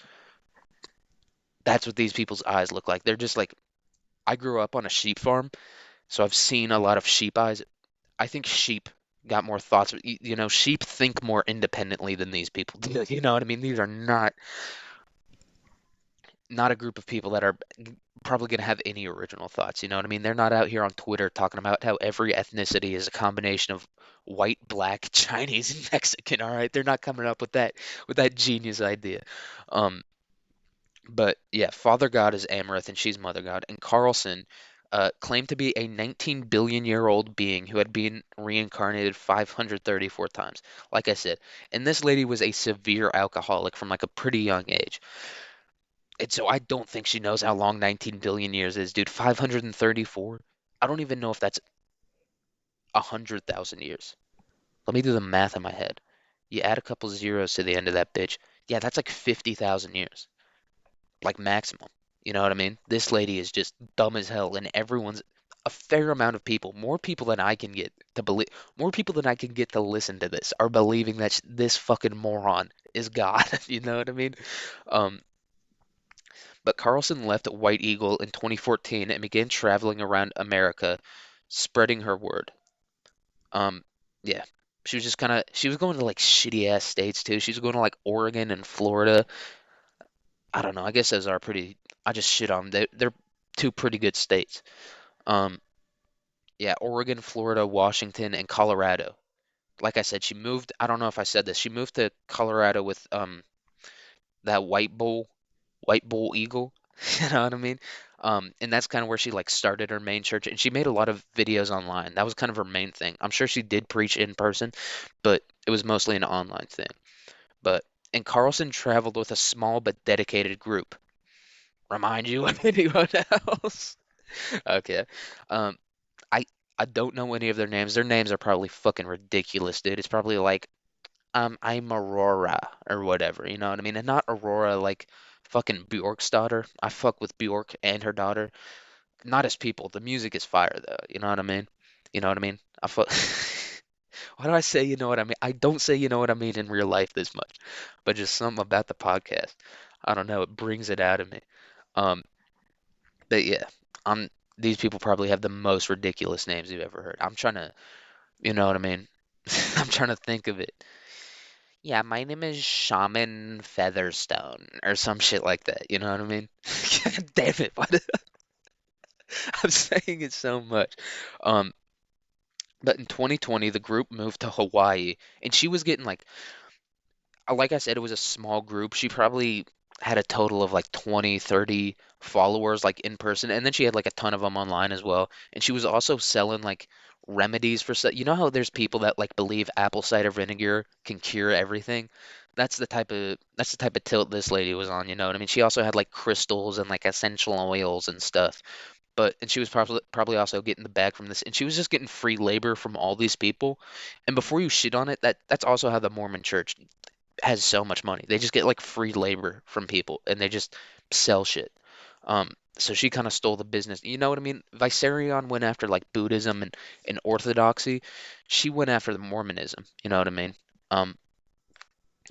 That's what these people's eyes look like. They're just like I grew up on a sheep farm, so I've seen a lot of sheep eyes. I think sheep got more thoughts. You know, sheep think more independently than these people do. You know what I mean? These are not a group of people that are probably going to have any original thoughts. You know what I mean? They're not out here on Twitter talking about how every ethnicity is a combination of white, black, Chinese, and Mexican. All right, they're not coming up with that genius idea. Um, but yeah, Father God is Amaranth and she's Mother God. And Carlson claimed to be a 19 billion year old being who had been reincarnated 534 times. Like I said, and this lady was a severe alcoholic from like a pretty young age. And so I don't think she knows how long 19 billion years is, dude. 534? I don't even know if that's 100,000 years. Let me do the math in my head. You add a couple zeros to the end of that bitch. Yeah, that's like 50,000 years, like maximum. You know what I mean? This lady is just dumb as hell, and everyone's a fair amount of people, more people than I can get to believe, more people than I can get to listen to this are believing that this fucking moron is God. You know what I mean? Um, but Carlson left White Eagle in 2014 and began traveling around America, spreading her word. Um, yeah. She was just kind of she was going to like shitty ass states too. She was going to like Oregon and Florida. I don't know. I guess those are pretty. I just shit on them. They're two pretty good states. Um, yeah, Oregon, Florida, Washington, and Colorado. Like I said, she moved. I don't know if I said this. She moved to Colorado with that white bull eagle. You know what I mean? And that's kind of where she like started her main church, and she made a lot of videos online. That was kind of her main thing. I'm sure she did preach in person, but it was mostly an online thing. But and Carlson traveled with a small but dedicated group. Remind you of anyone else? Okay. Um, I I don't know any of their names. Their names are probably fucking ridiculous, dude. It's probably like I'm Aurora or whatever, you know what I mean? And not Aurora like fucking Bjork's daughter. I fuck with Bjork and her daughter. Not as people. The music is fire though. You know what I mean? You know what I mean? I fuck. Why do I say you know what I mean? I don't say you know what I mean in real life this much, but just something about the podcast. I don't know. It brings it out of me. Um, but yeah, I'm. These people probably have the most ridiculous names you've ever heard. I'm trying to, you know what I mean? I'm trying to think of it. Yeah, my name is Shaman Featherstone or some shit like that. You know what I mean? God damn it! I'm saying it so much. Um, but in 2020, the group moved to Hawaii, and she was getting like I said, it was a small group. She probably had a total of like 20, 30 followers like in person, and then she had like a ton of them online as well. And she was also selling like remedies for stuff. You know how there's people that like believe apple cider vinegar can cure everything? That's the type of tilt this lady was on, you know what I mean? She also had like crystals and like essential oils and stuff. And she was probably also getting the bag from this, and she was just getting free labor from all these people. And before you shit on it, that's also how the Mormon Church has so much money. They just get like free labor from people and they just sell shit. So she kind of stole the business. You know what I mean? Viserion went after like Buddhism and Orthodoxy. She went after the Mormonism. You know what I mean? Um,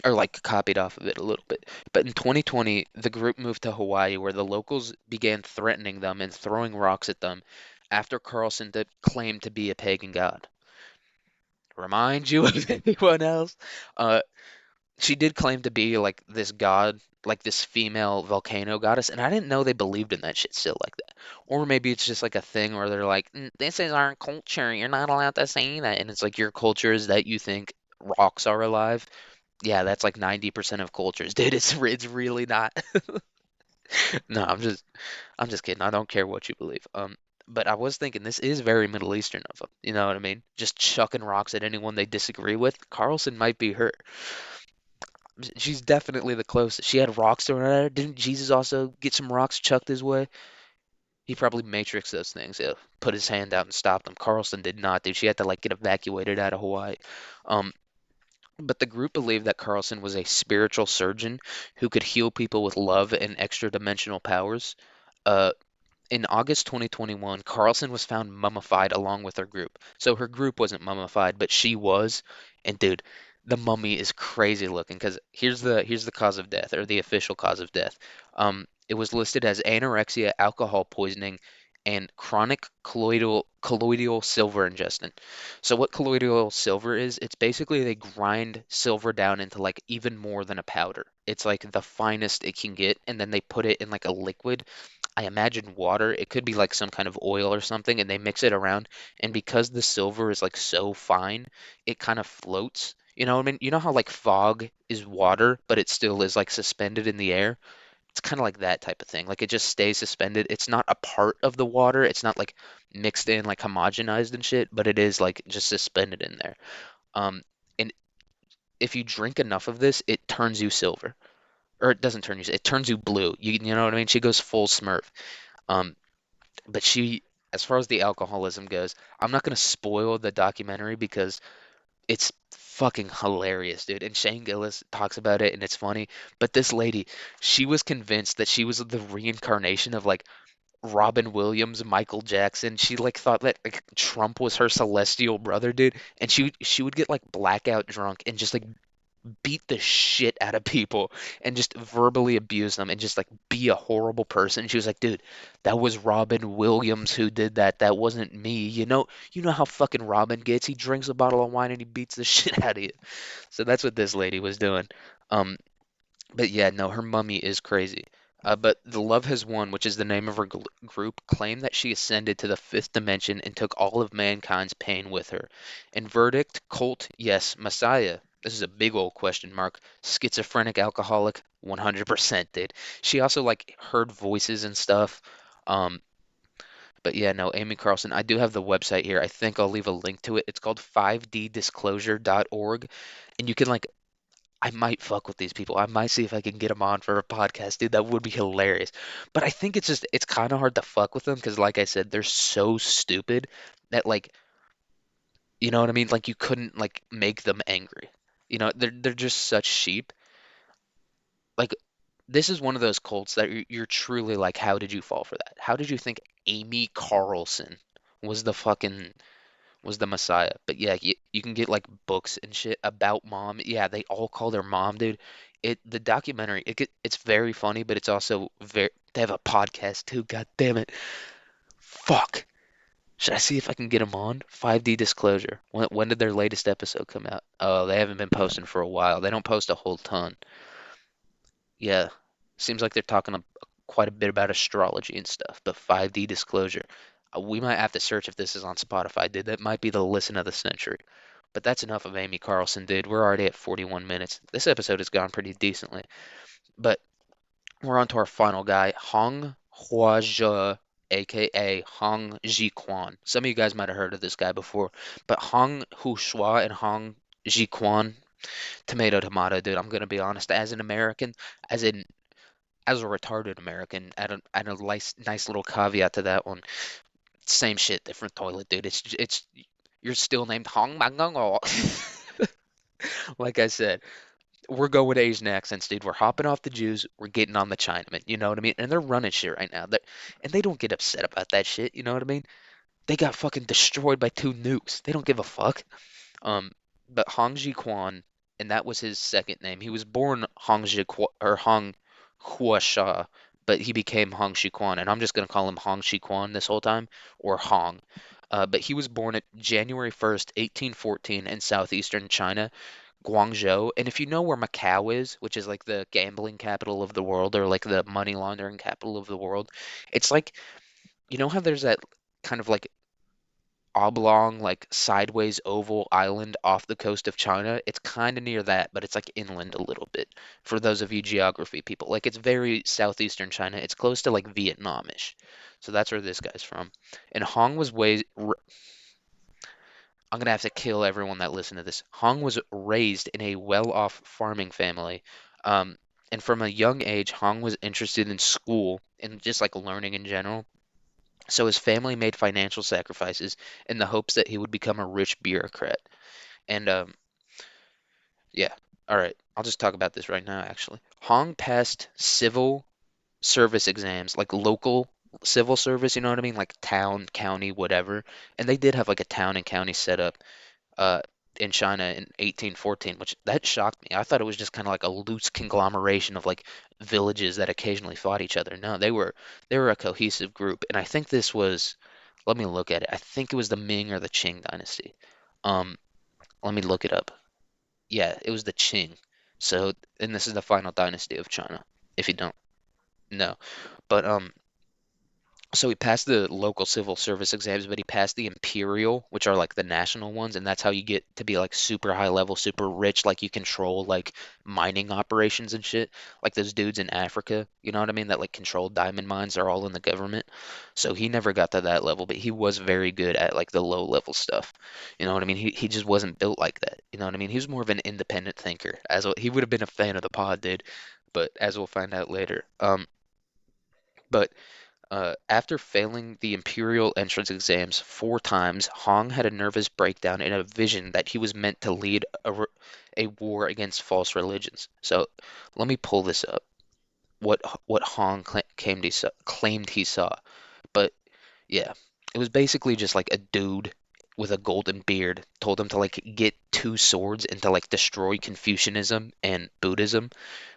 or like copied off of it a little bit. But in 2020, the group moved to Hawaii where the locals began threatening them and throwing rocks at them after Carlson claimed to be a pagan god. Remind you of anyone else? Uh, she did claim to be like this god, like this female volcano goddess, and I didn't know they believed in that shit still like that. Or maybe it's just like a thing where they're like, This is our culture. You're not allowed to say that." And it's like your culture is that you think rocks are alive. Yeah, that's like 90% of cultures, dude. It's really not. No, I'm just kidding. I don't care what you believe. But I was thinking this is very Middle Eastern of them. You know what I mean? Just chucking rocks at anyone they disagree with. Carlson might be her. She's definitely the closest. She had rocks thrown at her. Didn't Jesus also get some rocks chucked his way? He probably matrixed those things. Yeah, put his hand out and stopped them. Carlson did not, dude. She had to like get evacuated out of Hawaii. Um, but the group believed that Carlson was a spiritual surgeon who could heal people with love and extra dimensional powers. Uh, in August 2021, Carlson was found mummified along with her group. So her group wasn't mummified, but she was. And dude, the mummy is crazy looking because here's the cause of death or the official cause of death. It was listed as anorexia, alcohol poisoning, and chronic colloidal silver ingestion. So what colloidal silver is? It's basically they grind silver down into like even more than a powder. It's like the finest it can get, and then they put it in like a liquid. I imagine water. It could be like some kind of oil or something, and they mix it around. And because the silver is like so fine, it kind of floats. You know what I mean? You know how like fog is water, but it still is like suspended in the air? It's kind of like that type of thing. Like it just stays suspended. It's not a part of the water. It's not like mixed in, like homogenized and shit, but it is like just suspended in there. Um, and if you drink enough of this, it turns you silver. Or it doesn't turn you, it turns you blue. You know what I mean? She goes full Smurf. Um, but as far as the alcoholism goes, I'm not going to spoil the documentary because it's fucking hilarious, dude. And Shane Gillis talks about it, and it's funny. But this lady, she was convinced that she was the reincarnation of like Robin Williams, Michael Jackson. She like thought that like Trump was her celestial brother, dude. And she would get like blackout drunk and just like beat the shit out of people and just verbally abuse them and just like be a horrible person. She was like, dude, that was Robin Williams who did that. That wasn't me. You know how fucking Robin gets. He drinks a bottle of wine and he beats the shit out of you. So that's what this lady was doing. Um, but yeah, no, her mummy is crazy. But the Love Has Won, which is the name of her group, claimed that she ascended to the fifth dimension and took all of mankind's pain with her. In verdict, cult, yes. Messiah, this is a big old question mark. Schizophrenic alcoholic, 100% did. She also like heard voices and stuff. Um, but yeah, no, Amy Carlson. I do have the website here. I think I'll leave a link to it. It's called 5ddisclosure.org, and you can like I might fuck with these people. I might see if I can get them on for a podcast, dude. That would be hilarious. But I think it's kind of hard to fuck with them because, like I said, they're so stupid that like you know what I mean. Like you couldn't like make them angry. They're just such sheep. Like this is one of those cults that you're truly like, how did you fall for that? How did you think Amy Carlson was the Messiah? But yeah, you can get like books and shit about mom. Yeah, they all call their mom, dude. The documentary, it's very funny, but it's also very. They have a podcast too. God damn it! Fuck. Should I see if I can get them on? 5D Disclosure. When did their latest episode come out? Oh, they haven't been posting for a while. They don't post a whole ton. Yeah, seems like they're talking quite a bit about astrology and stuff. But 5D Disclosure. We might have to search if this is on Spotify, dude. That might be the listen of the century. But that's enough of Amy Carlson, dude. We're already at 41 minutes. This episode has gone pretty decently. But we're on to our final guy, Hong Huazhe, aka Hong Jiquan. Some of you guys might have heard of this guy before, but Hong Hushua and Hong Jiquan, tomato tomato, dude. I'm gonna be honest. As an American, as in as a retarded American, add a nice little caveat to that one. Same shit, different toilet, dude. It's you're still named Hong Mangongo. Like I said, we're going with Asian accents, dude. We're hopping off the Jews. We're getting on the Chinamen. You know what I mean? And they're running shit right now. And they don't get upset about that shit. You know what I mean? They got fucking destroyed by two nukes. They don't give a fuck. Um, but Hong Ji-kwan, and that was his second name. He was born Hong Ji or Hong Huasha, but he became Hong Shi-kwan, and I'm just gonna call him Hong Shi-kwan this whole time, or Hong. But he was born at January 1st, 1814, in southeastern China, Guangzhou. And if you know where Macau is, which is like the gambling capital of the world, or like the money laundering capital of the world, it's like you know how there's that kind of like oblong, like sideways oval island off the coast of China. It's kind of near that, but it's like inland a little bit. For those of you geography people, like it's very southeastern China. It's close to like Vietnamish. So that's where this guy's from. And Hong was way. I'm gonna have to kill everyone that listened to this. Hong was raised in a well-off farming family. Um, and from a young age, Hong was interested in school and just like learning in general. So his family made financial sacrifices in the hopes that he would become a rich bureaucrat. And yeah, all right, I'll just talk about this right now, actually. Hong passed civil service exams, like local civil service, you know what I mean? Like town, county, whatever. And they did have like a town and county set up uh, in China in 1814, which that shocked me. I thought it was just kind of like a loose conglomeration of like villages that occasionally fought each other. No, they were a cohesive group, and I think this was. Let me look at it. I think it was the Ming or the Qing dynasty. Um, let me look it up. Yeah, it was the Qing. So, and this is the final dynasty of China. If you don't know, but so he passed the local civil service exams, but he passed the imperial, which are like the national ones, and that's how you get to be like super high level, super rich, like you control like mining operations and shit. Like those dudes in Africa, you know what I mean? That like control diamond mines are all in the government. So he never got to that level, but he was very good at like the low level stuff. You know what I mean? He just wasn't built like that. You know what I mean? He was more of an independent thinker. He would have been a fan of the pod, dude, but as we'll find out later. But After failing the imperial entrance exams 4 times, Hong had a nervous breakdown in a vision that he was meant to lead a war against false religions. So let me pull this up. What Hong claimed he saw. But yeah, it was basically just like a dude with a golden beard told him to like get 2 swords and to like destroy Confucianism and Buddhism,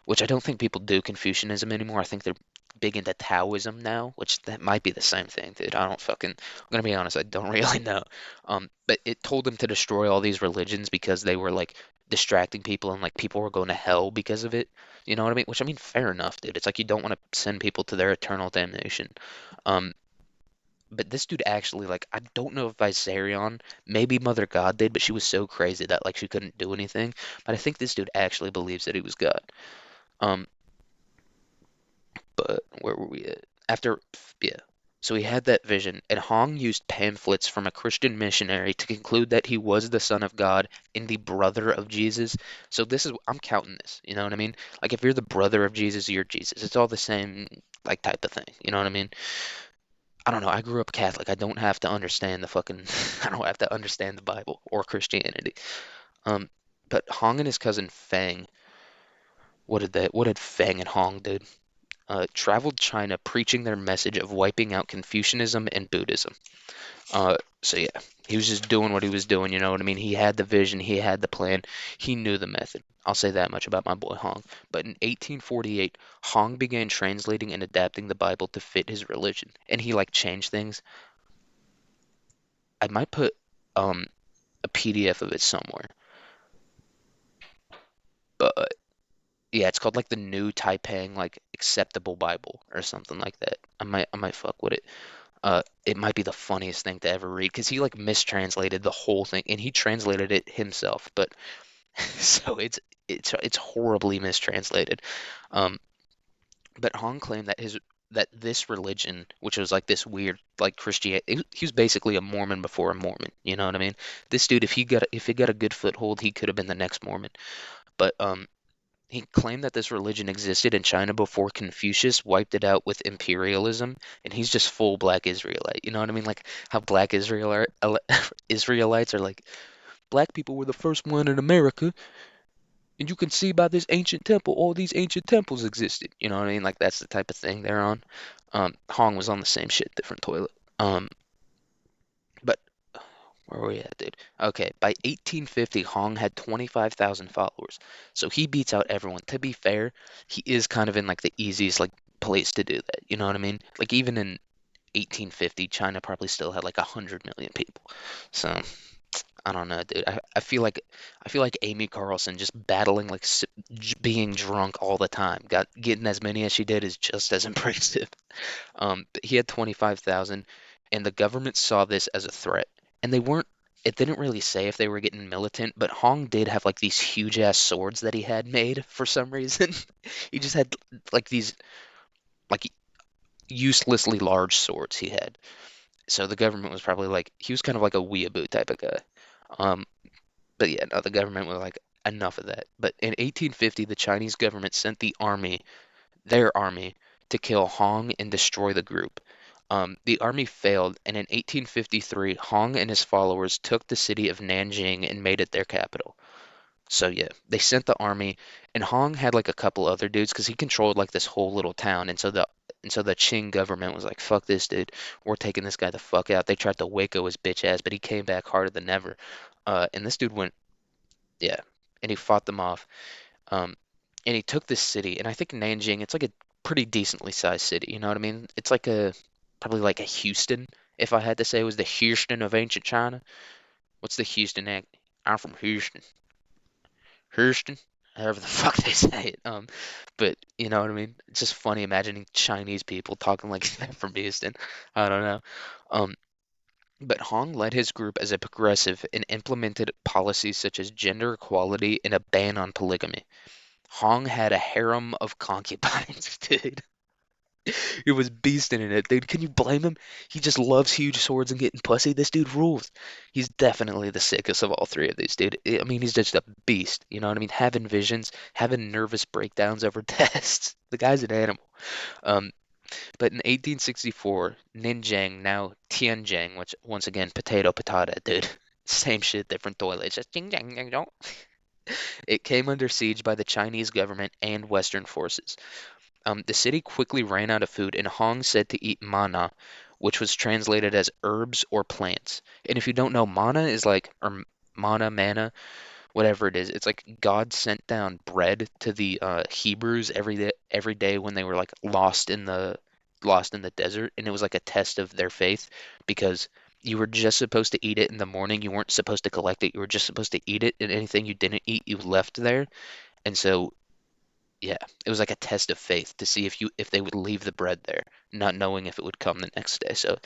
which I don't think people do Confucianism anymore. I think they're big into Taoism now, which that might be the same thing, dude. I don't fucking, I'm gonna be honest, I don't really know. But it told him to destroy all these religions because they were like distracting people and like people were going to hell because of it. You know what I mean? Which I mean, fair enough, dude. It's like you don't want to send people to their eternal damnation. Um, but this dude actually, like, I don't know if Viserion, maybe Mother God did, but she was so crazy that like she couldn't do anything. But I think this dude actually believes that he was God. Um, but where were we at? After, yeah. So he had that vision, and Hong used pamphlets from a Christian missionary to conclude that he was the Son of God and the brother of Jesus. So this is, I'm counting this, you know what I mean? Like if you're the brother of Jesus, you're Jesus. It's all the same, like type of thing, you know what I mean? I don't know. I grew up Catholic. I don't have to understand the fucking, I don't have to understand the Bible or Christianity. Um, but Hong and his cousin Fang, what did Fang and Hong do? Traveled China preaching their message of wiping out Confucianism and Buddhism. So yeah, he was just doing what he was doing, you know what I mean? He had the vision, he had the plan, he knew the method. I'll say that much about my boy Hong. But in 1848, Hong began translating and adapting the Bible to fit his religion, and he like changed things. I might put um a PDF of it somewhere, but yeah, it's called like the New Taiping like Acceptable Bible or something like that. I might fuck with it. It might be the funniest thing to ever read because he like mistranslated the whole thing and he translated it himself. But so it's horribly mistranslated. Um, but Hong claimed that his that this religion, which was like this weird like Christianity, he was basically a Mormon before a Mormon. You know what I mean? This dude, if he got a good foothold, he could have been the next Mormon. But he claimed that this religion existed in China before Confucius wiped it out with imperialism, and he's just full black Israelite. You know what I mean? Like how black Israelites are like, black people were the first one in America, and you can see by this ancient temple, all these ancient temples existed. You know what I mean? Like that's the type of thing they're on. Hong was on the same shit, different toilet. But where were we at, dude? Okay, by 1850, Hong had 25,000 followers. So he beats out everyone. To be fair, he is kind of in like the easiest like place to do that. You know what I mean? Like even in 1850, China probably still had like 100 million people. So I don't know, dude. I feel like Amy Carlson just battling like being drunk all the time. Got getting as many as she did is just as impressive. But he had 25,000, and the government saw this as a threat. And they weren't, it didn't really say if they were getting militant, but Hong did have like these huge ass swords that he had made for some reason. He just had like these like uselessly large swords he had. So the government was probably like, he was kind of like a weeaboo type of guy. Um, but yeah, no, the government was like, enough of that. But in 1850, the Chinese government sent their army, to kill Hong and destroy the group. The army failed, and in 1853, Hong and his followers took the city of Nanjing and made it their capital. So yeah, they sent the army, and Hong had like a couple other dudes because he controlled like this whole little town, and so the Qing government was like, "Fuck this dude, we're taking this guy the fuck out." They tried to Waco his bitch ass, but he came back harder than ever. And this dude went, yeah, and he fought them off. Um, and he took this city, and I think Nanjing, it's like a pretty decently sized city. You know what I mean? It's like a probably like a Houston. If I had to say it was the Houston of ancient China, what's the Houston act? I'm from Houston. Houston, however the fuck they say it. But you know what I mean? It's just funny imagining Chinese people talking like that from Houston. I don't know. Um, but Hong led his group as a progressive and implemented policies such as gender equality and a ban on polygamy. Hong had a harem of concubines, dude. He was beasting in it, dude. Can you blame him? He just loves huge swords and getting pussy. This dude rules. He's definitely the sickest of all three of these, dude. I mean, he's just a beast. You know what I mean? Having visions, having nervous breakdowns over tests. The guy's an animal. Um, But in 1864, Ninjang, now Tianjang, which once again, potato patata, dude. Same shit, different toilet. Just ding dang dang dong. It came under siege by the Chinese government and Western forces. The city quickly ran out of food, and Hong said to eat mana, which was translated as herbs or plants. And if you don't know, mana is like, or mana, whatever it is. It's like God sent down bread to the Hebrews every day when they were like lost in the desert, and it was like a test of their faith because you were just supposed to eat it in the morning. You weren't supposed to collect it. You were just supposed to eat it, and anything you didn't eat, you left there. And so, yeah, it was like a test of faith to see if they would leave the bread there, not knowing if it would come the next day. So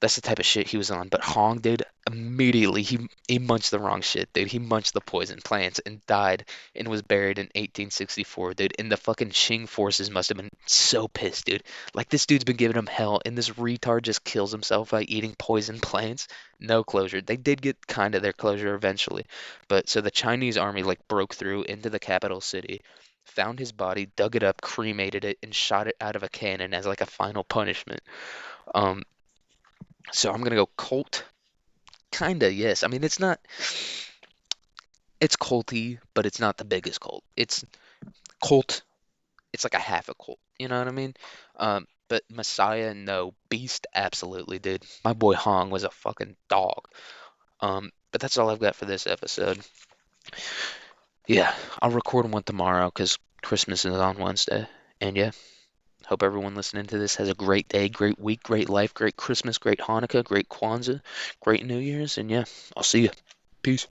that's the type of shit he was on. But Hong, dude, immediately he munched the wrong shit, dude. He munched the poison plants and died and was buried in 1864, dude. And the fucking Qing forces must have been so pissed, dude. Like this dude's been giving him hell, and this retard just kills himself by eating poison plants. No closure. They did get kind of their closure eventually, but so the Chinese army like broke through into the capital city. Found his body, dug it up, cremated it, and shot it out of a cannon as like a final punishment. Um, so I'm gonna go Colt. Kinda, yes. I mean, it's culty, but it's not the biggest cult. It's cult. It's like a half a cult. You know what I mean? But Messiah, no. Beast, absolutely, dude. My boy Hong was a fucking dog. But that's all I've got for this episode. Yeah, I'll record one tomorrow because Christmas is on Wednesday. And yeah, hope everyone listening to this has a great day, great week, great life, great Christmas, great Hanukkah, great Kwanzaa, great New Year's. And yeah, I'll see you. Peace.